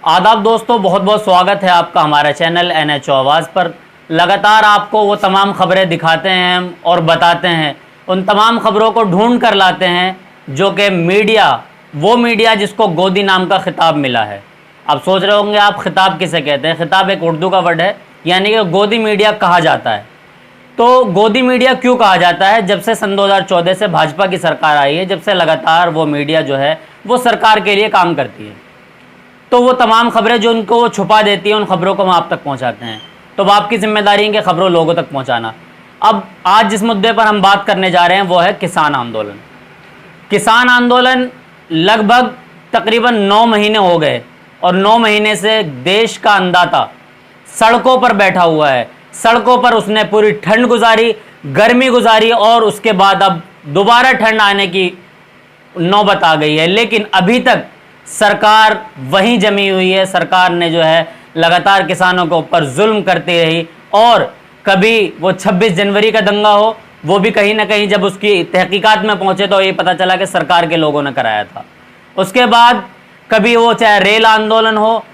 आदाब दोस्तों, बहुत बहुत स्वागत है आपका हमारा चैनल NHO आवाज़ पर। लगातार आपको वो तमाम खबरें दिखाते हैं और बताते हैं, उन तमाम खबरों को ढूंढ कर लाते हैं जो कि वो मीडिया जिसको गोदी नाम का खिताब मिला है। आप सोच रहे होंगे आप खिताब किसे कहते हैं। खिताब एक उर्दू का वर्ड है, यानी कि गोदी मीडिया कहा जाता है। तो गोदी मीडिया क्यों कहा जाता है? जब से सन 2014 से भाजपा की सरकार आई है, जब से लगातार वो मीडिया जो है वो सरकार के लिए काम करती है, तो वो तमाम खबरें जो उनको वो छुपा देती हैं, उन खबरों को हम आप तक पहुंचाते हैं। तो अब आपकी जिम्मेदारी है कि खबरों लोगों तक पहुंचाना। अब आज जिस मुद्दे पर हम बात करने जा रहे हैं वो है किसान आंदोलन। किसान आंदोलन लगभग तकरीबन 9 महीने हो गए और 9 महीने से देश का अन्नदाता सड़कों पर बैठा हुआ है। सड़कों पर उसने पूरी ठंड गुजारी, गर्मी गुजारी और उसके बाद अब दोबारा ठंड आने की नौबत आ गई है, लेकिन अभी तक सरकार वहीं जमी हुई है। सरकार ने जो है लगातार किसानों के ऊपर जुल्म करती रही और कभी वो 26 जनवरी का दंगा हो, वो भी कहीं ना कहीं जब उसकी तहकीकात में पहुंचे तो ये पता चला कि सरकार के लोगों ने कराया था। उसके बाद कभी वो चाहे रेल आंदोलन हो,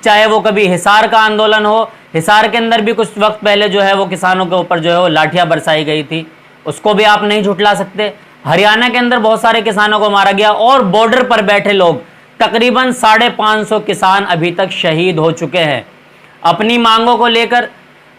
चाहे वो कभी हिसार का आंदोलन हो। हिसार के अंदर भी कुछ वक्त पहले जो है वो किसानों के ऊपर जो है वो लाठियां बरसाई गई थी, उसको भी आप नहीं झुठला सकते। हरियाणा के अंदर बहुत सारे किसानों को मारा गया और बॉर्डर पर बैठे लोग, तकरीबन 550 किसान अभी तक शहीद हो चुके हैं। अपनी मांगों को लेकर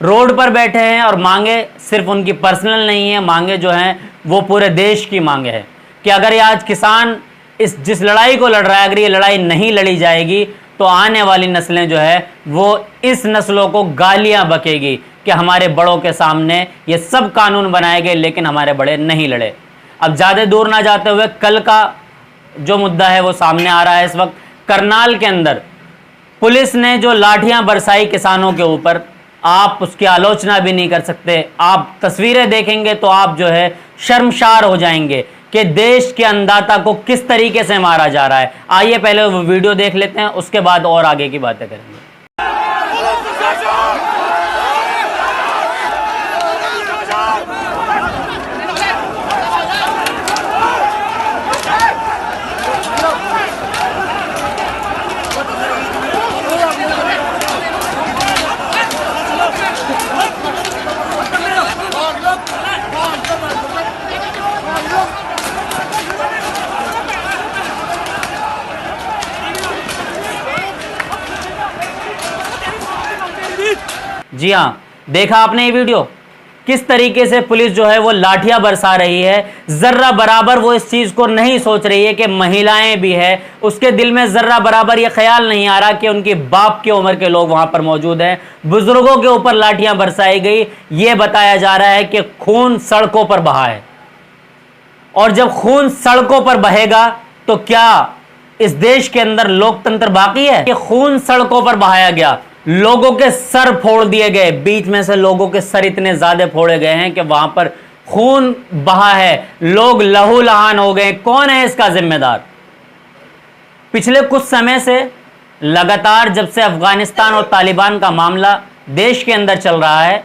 रोड पर बैठे हैं और मांगे सिर्फ उनकी पर्सनल नहीं है, मांगे जो हैं वो पूरे देश की मांगे हैं कि अगर ये आज किसान जिस लड़ाई को लड़ रहा है, अगर ये लड़ाई नहीं लड़ी जाएगी तो आने वाली नस्लें जो है वो इस नस्लों को गालियां बकेगी कि हमारे बड़ों के सामने ये सब कानून बनाए गए लेकिन हमारे बड़े नहीं लड़े। अब ज़्यादा दूर ना जाते हुए कल का जो मुद्दा है वो सामने आ रहा है। इस वक्त करनाल के अंदर पुलिस ने जो लाठियां बरसाई किसानों के ऊपर, आप उसकी आलोचना भी नहीं कर सकते। आप तस्वीरें देखेंगे तो आप जो है शर्मशार हो जाएंगे कि देश के अन्नदाता को किस तरीके से मारा जा रहा है। आइए पहले वो वीडियो देख लेते हैं, उसके बाद और आगे की बातें करेंगे। जी हाँ, देखा आपने ये वीडियो, किस तरीके से पुलिस जो है वो लाठियां बरसा रही है। जर्रा बराबर वो इस चीज को नहीं सोच रही है कि महिलाएं भी है। उसके दिल में जर्रा बराबर ये ख्याल नहीं आ रहा कि उनकी बाप की उम्र के लोग वहां पर मौजूद हैं। बुजुर्गों के ऊपर लाठियां बरसाई गई। ये बताया जा रहा है कि खून सड़कों पर बहा है, और जब खून सड़कों पर बहेगा तो क्या इस देश के अंदर लोकतंत्र बाकी है? कि खून सड़कों पर बहाया गया, लोगों के सर फोड़ दिए गए, बीच में से लोगों के सर इतने ज्यादा फोड़े गए हैं कि वहां पर खून बहा है, लोग लहूलुहान हो गए। कौन है इसका जिम्मेदार? पिछले कुछ समय से लगातार जब से अफगानिस्तान और तालिबान का मामला देश के अंदर चल रहा है,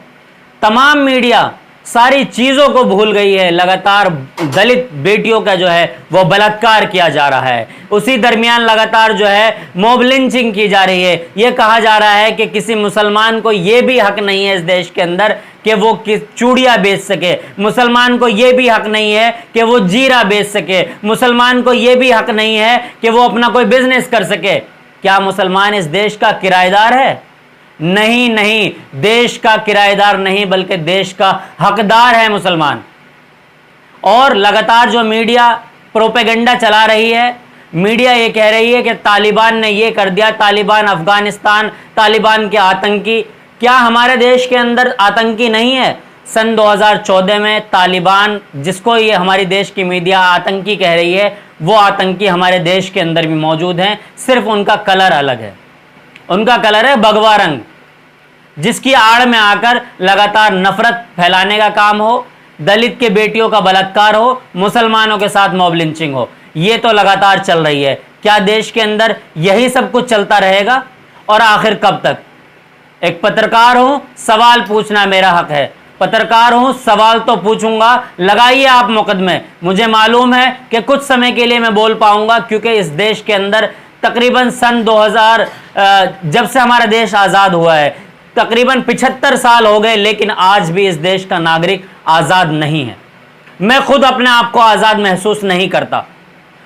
तमाम मीडिया सारी चीजों को भूल गई है। लगातार दलित बेटियों का जो है वो बलात्कार किया जा रहा है। उसी दरमियान लगातार जो है मॉब लिंचिंग की जा रही है। ये कहा जा रहा है कि किसी मुसलमान को ये भी हक नहीं है इस देश के अंदर कि वो चूड़ियां बेच सके। मुसलमान को ये भी हक नहीं है कि वो जीरा बेच सके। मुसलमान को ये भी हक नहीं है कि वो अपना कोई बिजनेस कर सके। क्या मुसलमान इस देश का किराएदार है? नहीं नहीं, देश का किराएदार नहीं बल्कि देश का हकदार है मुसलमान। और लगातार जो मीडिया प्रोपेगेंडा चला रही है, मीडिया ये कह रही है कि तालिबान ने ये कर दिया, तालिबान अफगानिस्तान, तालिबान के आतंकी। क्या हमारे देश के अंदर आतंकी नहीं है? सन 2014 में तालिबान, जिसको ये हमारी देश की मीडिया आतंकी कह रही है, वो आतंकी हमारे देश के अंदर भी मौजूद हैं, सिर्फ उनका कलर अलग है। उनका कलर है भगवा रंग, जिसकी आड़ में आकर लगातार नफरत फैलाने का काम हो, दलित के बेटियों का बलात्कार हो, मुसलमानों के साथ मॉब लिंचिंग हो, ये तो लगातार चल रही है। क्या देश के अंदर यही सब कुछ चलता रहेगा? और आखिर कब तक? एक पत्रकार हूं, सवाल पूछना मेरा हक है। पत्रकार हूं, सवाल तो पूछूंगा। लगाइए आप मुकदमे। मुझे मालूम है कि कुछ समय के लिए मैं बोल पाऊंगा, क्योंकि इस देश के अंदर तकरीबन सन 2000 जब से हमारा देश आज़ाद हुआ है तकरीबन 75 साल हो गए, लेकिन आज भी इस देश का नागरिक आज़ाद नहीं है। मैं खुद अपने आप को आज़ाद महसूस नहीं करता।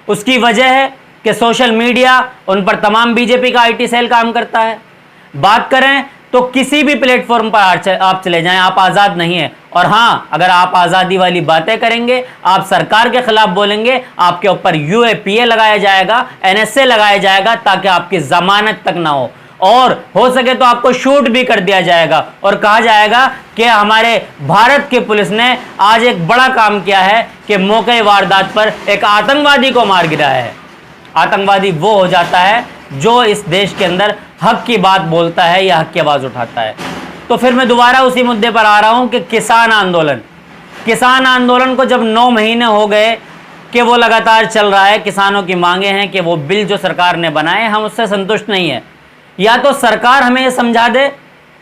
उसकी वजह है कि सोशल मीडिया, उन पर तमाम बीजेपी का आईटी सेल काम करता है। बात करें तो किसी भी प्लेटफॉर्म पर आप चले जाएं, आप आज़ाद नहीं हैं। और हाँ, अगर आप आज़ादी वाली बातें करेंगे, आप सरकार के खिलाफ बोलेंगे, आपके ऊपर यूएपीए लगाया जाएगा, एनएसए लगाया जाएगा, ताकि आपकी जमानत तक ना हो सके तो आपको शूट भी कर दिया जाएगा और कहा जाएगा कि हमारे भारत की पुलिस ने आज एक बड़ा काम किया है कि मौके वारदात पर एक आतंकवादी को मार गिराया है। आतंकवादी वो हो जाता है जो इस देश के अंदर हक की बात बोलता है या हक की आवाज़ उठाता है। तो फिर मैं दोबारा उसी मुद्दे पर आ रहा हूं कि किसान आंदोलन को जब 9 महीने हो गए कि वो लगातार चल रहा है, किसानों की मांगे हैं कि वो बिल जो सरकार ने बनाए हम उससे संतुष्ट नहीं है। या तो सरकार हमें ये समझा दे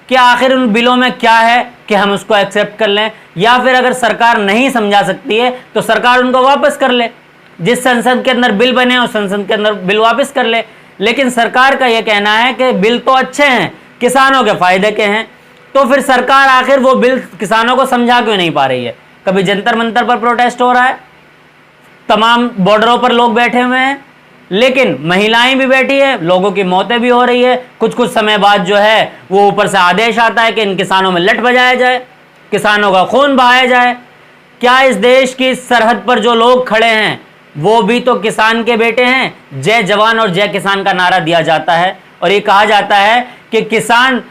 कि आखिर उन बिलों में क्या है कि हम उसको एक्सेप्ट कर लें, या फिर अगर सरकार नहीं समझा सकती है तो सरकार उनको वापस कर ले। जिस संसद के अंदर बिल बने उस संसद के अंदर बिल वापस कर ले। लेकिन सरकार का यह कहना है कि बिल तो अच्छे हैं, किसानों के फायदे के हैं, तो फिर सरकार आखिर वो बिल किसानों को समझा क्यों नहीं पा रही है। कभी जंतर मंतर पर प्रोटेस्ट हो रहा है, तमाम बॉर्डरों पर लोग बैठे हुए हैं, लेकिन महिलाएं भी बैठी है, लोगों की मौतें भी हो रही है। कुछ समय बाद जो है वो ऊपर से आदेश आता है कि इन किसानों में लठ बजाया जाए, किसानों का खून बहाया जाए। क्या इस देश की सरहद पर जो लोग खड़े हैं वो भी तो किसान के बेटे हैं? जय जवान और जय किसान का नारा दिया जाता है और ये कहा जाता है कि किसान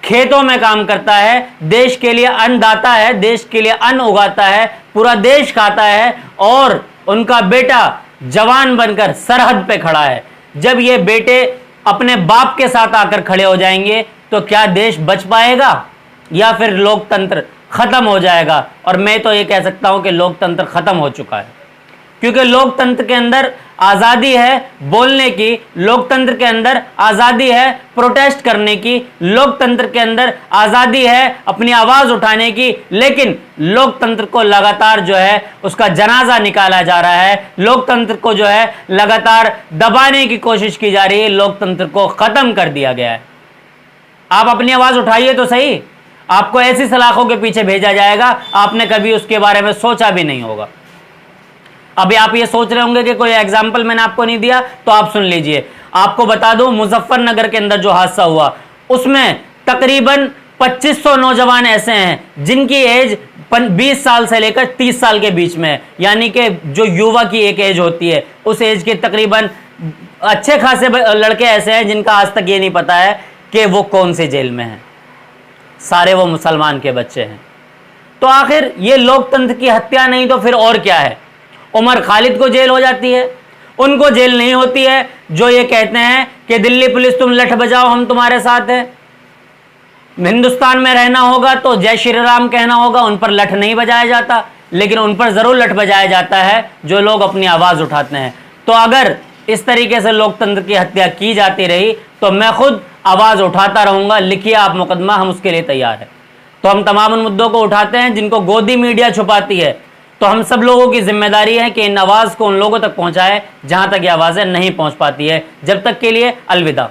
खेतों में काम करता है, देश के लिए अन्नदाता है, देश के लिए अन्न उगाता है, पूरा देश खाता है, और उनका बेटा जवान बनकर सरहद पे खड़ा है। जब ये बेटे अपने बाप के साथ आकर खड़े हो जाएंगे तो क्या देश बच पाएगा या फिर लोकतंत्र खत्म हो जाएगा? और मैं तो ये कह सकता हूं कि लोकतंत्र खत्म हो चुका है, क्योंकि लोकतंत्र के अंदर आज़ादी है बोलने की, लोकतंत्र के अंदर आज़ादी है प्रोटेस्ट करने की, लोकतंत्र के अंदर आज़ादी है अपनी आवाज़ उठाने की, लेकिन लोकतंत्र को लगातार जो है उसका जनाजा निकाला जा रहा है, लोकतंत्र को जो है लगातार दबाने की कोशिश की जा रही है, लोकतंत्र को ख़त्म कर दिया गया है। आप अपनी आवाज़ उठाइए तो सही, आपको ऐसी सलाखों के पीछे भेजा जाएगा, आपने कभी उसके बारे में सोचा भी नहीं होगा। अभी आप ये सोच रहे होंगे कि कोई एग्जाम्पल मैंने आपको नहीं दिया, तो आप सुन लीजिए। आपको बता दूं, मुजफ्फरनगर के अंदर जो हादसा हुआ उसमें तकरीबन 2500 नौजवान ऐसे हैं जिनकी एज 20 साल से लेकर 30 साल के बीच में है, यानी कि जो युवा की एक एज होती है उस एज के तकरीबन अच्छे खासे लड़के ऐसे हैं जिनका आज तक ये नहीं पता है कि वो कौन से जेल में हैं। सारे वो मुसलमान के बच्चे हैं। तो आखिर ये लोकतंत्र की हत्या नहीं तो फिर और क्या है? उमर खालिद को जेल हो जाती है, उनको जेल नहीं होती है जो ये कहते हैं कि दिल्ली पुलिस तुम लठ बजाओ हम तुम्हारे साथ हैं। हिंदुस्तान में रहना होगा तो जय श्री राम कहना होगा, उन पर लठ नहीं बजाया जाता, लेकिन उन पर जरूर लठ बजाया जाता है जो लोग अपनी आवाज उठाते हैं। तो अगर इस तरीके से लोकतंत्र की हत्या की जाती रही तो मैं खुद आवाज उठाता रहूंगा। लिखिए आप मुकदमा, हम उसके लिए तैयार हैं। तो हम तमाम उन मुद्दों को उठाते हैं जिनको गोदी मीडिया छुपाती है। तो हम सब लोगों की जिम्मेदारी है कि इन आवाज़ को उन लोगों तक पहुंचाए जहां तक ये आवाज़ें नहीं पहुंच पाती है। जब तक के लिए अलविदा।